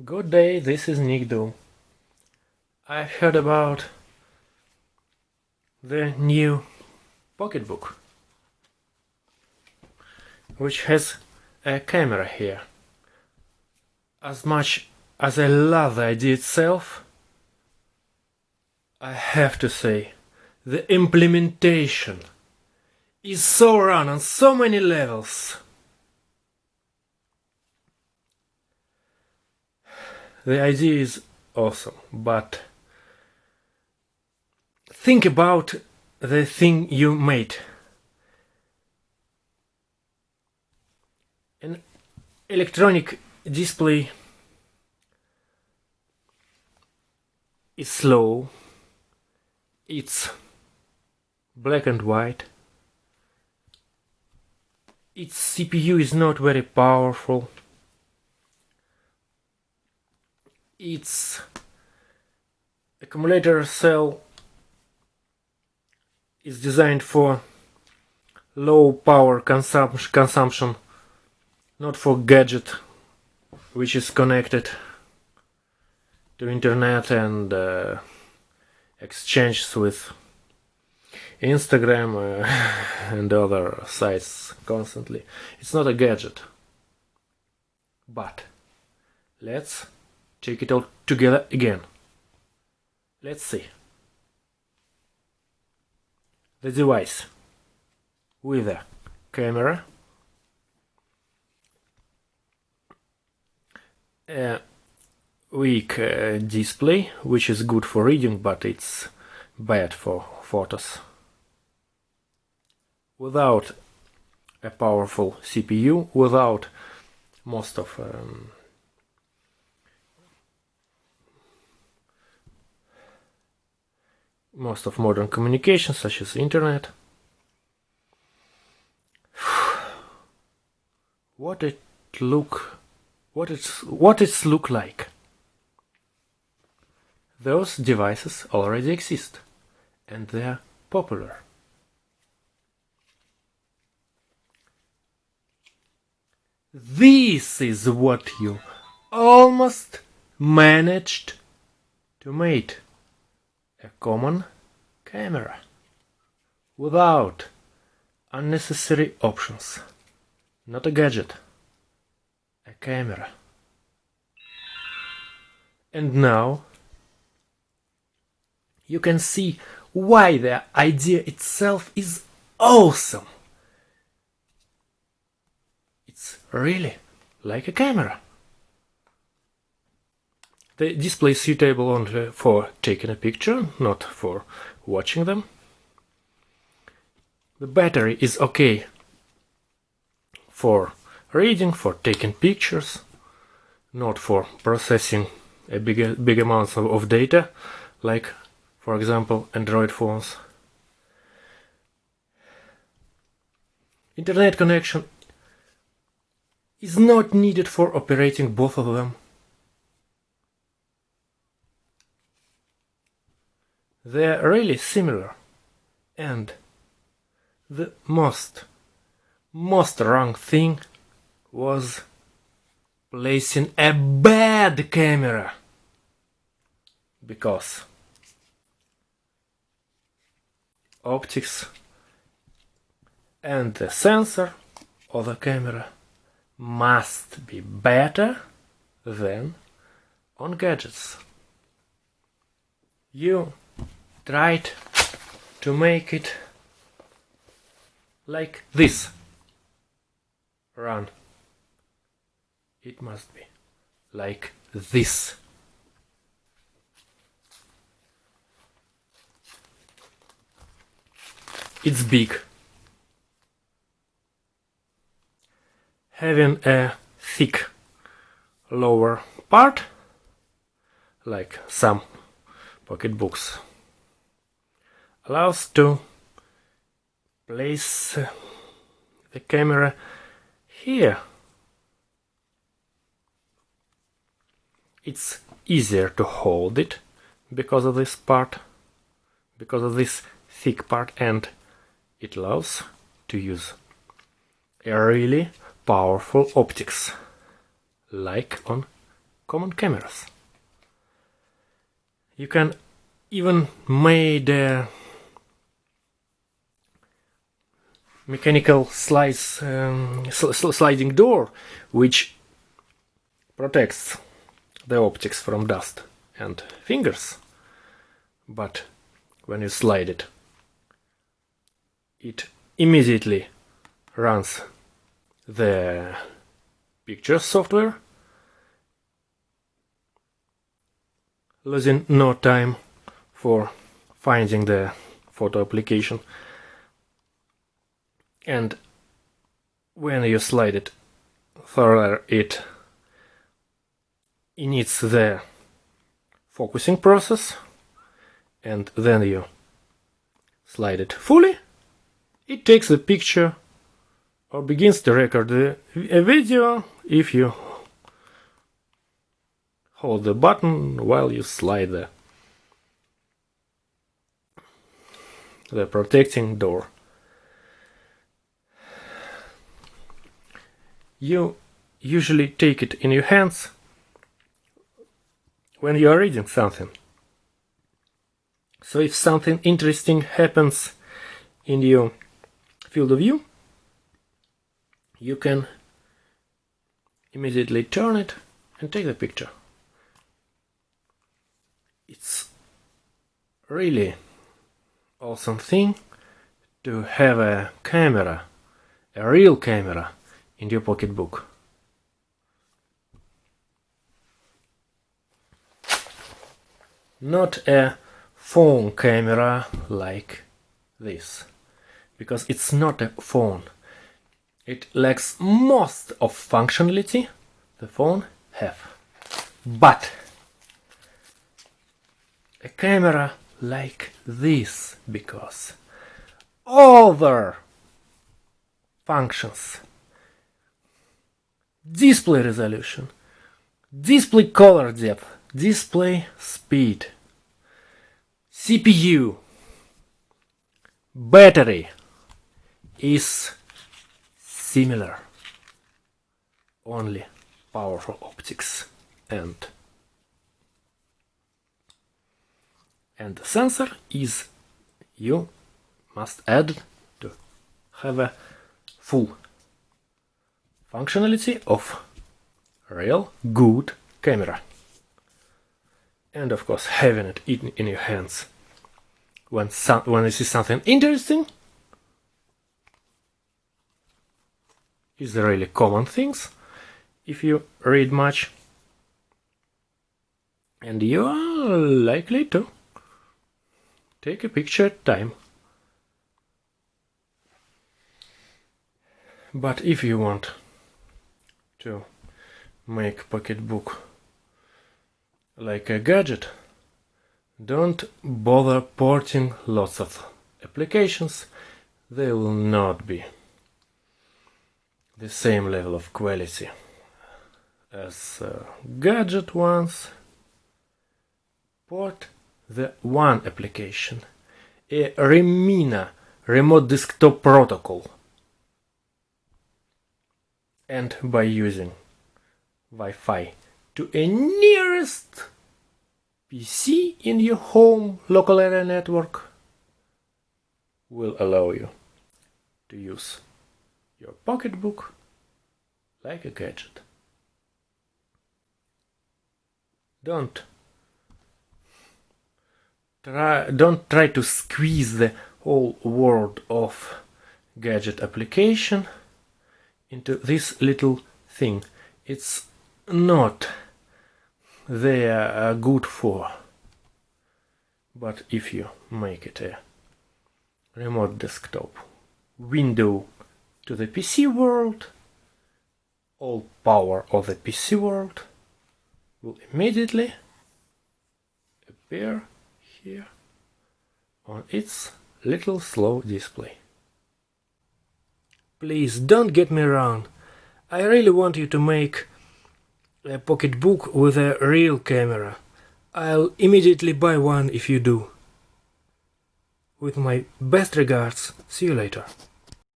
Good day, this is Nikdo. I heard about the new Pocketbook, which has a camera here. As much as I love the idea itself, I have to say, the implementation is so wrong on so many levels. The idea is awesome, but think about the thing you made. An electronic display is slow, it's black and white, its CPU is not very powerful, its accumulator cell is designed for low power consumption, not for gadget which is connected to internet and exchanges with Instagram and other sites constantly. It's not a gadget. But let's check it all together again. Let's see. The device with a camera, a weak display, which is good for reading, but it's bad for photos, without a powerful CPU, without most of modern communications such as internet. What it look like? Those devices already exist and they're popular. This is what you almost managed to make. A common camera without unnecessary options. Not a gadget, a camera. And now you can see why the idea itself is awesome. It's really like a camera. The display is suitable only for taking a picture, not for watching them. The battery is okay for reading, for taking pictures, not for processing a big amounts of data, like, for example, Android phones. Internet connection is not needed for operating both of them. They're really similar, and the most wrong thing was placing a bad camera, because optics and the sensor of the camera must be better than on gadgets. You tried to make it like this. Run. It must be like this. It's big. Having a thick lower part, like some pocketbooks, allows to place the camera here. It's easier to hold it because of this part, because of this thick part, and it allows to use a really powerful optics, like on common cameras. You can even made a mechanical sliding door which protects the optics from dust and fingers, but when you slide it, it immediately runs the picture software, losing no time for finding the photo application. And when you slide it further, it needs the focusing process, and then you slide it fully, it takes the picture or begins to record a video if you hold the button while you slide the protecting door. You usually take it in your hands when you are reading something. So if something interesting happens in your field of view, you can immediately turn it and take the picture. It's really awesome thing to have a camera, a real camera, in your pocketbook. Not a phone camera like this, because it's not a phone. It lacks most of functionality the phone have. But a camera like this, because other functions, display resolution, display color depth, display speed, CPU, battery is similar, only powerful optics and the sensor is you must add to have a full functionality of real good camera. And of course having it in your hands when you see something interesting is really common things if you read much, and you are likely to take a picture at time. But if you want to make Pocketbook like a gadget, don't bother porting lots of applications. They will not be the same level of quality as gadget ones. Port the one application, a Remina remote desktop protocol, and by using Wi-Fi to a nearest PC in your home local area network will allow you to use your Pocketbook like a gadget. Don't try to squeeze the whole world of gadget application into this little thing. It's not they are good for. But if you make it a remote desktop window to the PC world, all power of the PC world will immediately appear here on its little slow display. Please don't get me wrong. I really want you to make a Pocketbook with a real camera. I'll immediately buy one if you do. With my best regards, see you later.